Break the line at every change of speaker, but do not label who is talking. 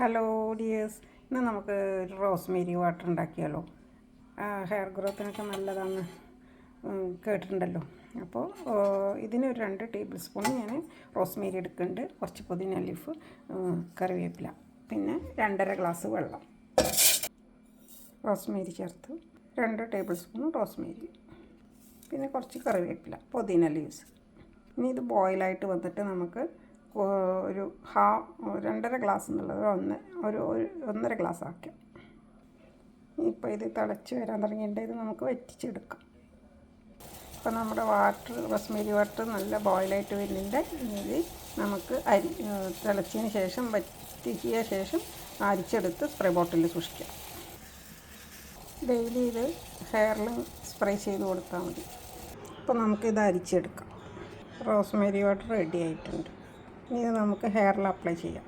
Hello dears, ഇന്ന് നമുക്ക് ഒരു റോസ്മേരി വാട്ടർ ഉണ്ടാക്കിയാലോ. ഹെയർ ഗ്രോത്തിനൊക്കെ നല്ലതാണെന്ന് കേട്ടിട്ടുണ്ടല്ലോ. അപ്പോൾ ഇതിനൊരു 2 ടേബിൾ സ്പൂൺ ഞാൻ റോസ്മേരി എടുക്കുന്നുണ്ട്. കുറച്ച് പുതിന ലീഫ്, കറിവേപ്പില, പിന്നെ 2.5 ഗ്ലാസ് വെള്ളം. റോസ്മേരി ചേർത്ത് 2 ടേബിൾ സ്പൂൺ റോസ്മേരി, പിന്നെ കുറച്ച് കറിവേപ്പില, പുതിന ലീവ്സ്. ഇനി ഇത് ബോയിലായിട്ട് വന്നിട്ട് നമുക്ക് ഒരു 2.5 ഗ്ലാസ് എന്നുള്ളത് 1.5 ഗ്ലാസ് ആക്കാം. ഇപ്പോൾ ഇത് തിളച്ച് വരാൻ തുടങ്ങിയിട്ട് ഇത് നമുക്ക് വറ്റിച്ചെടുക്കാം. ഇപ്പോൾ നമ്മുടെ റോസ്മേരി വാട്ടർ നല്ല ബോയിലായിട്ട് വരുന്നുണ്ട്. ഇത് നമുക്ക് തിളച്ചതിന് ശേഷം വറ്റിച്ച ശേഷം അരിച്ചെടുത്ത് സ്പ്രേ ബോട്ടിലിൽ സൂക്ഷിക്കാം. ഡെയിലി ഇത് ഹെയറിൽ സ്പ്രേ ചെയ്ത് കൊടുത്താൽ മതി. ഇപ്പോൾ നമുക്കിത് അരിച്ചെടുക്കാം. റോസ്മേരി വാട്ടർ റെഡി ആയിട്ടുണ്ട്. ഇനി നമുക്ക് ഹെയറിൽ അപ്ലൈ ചെയ്യാം.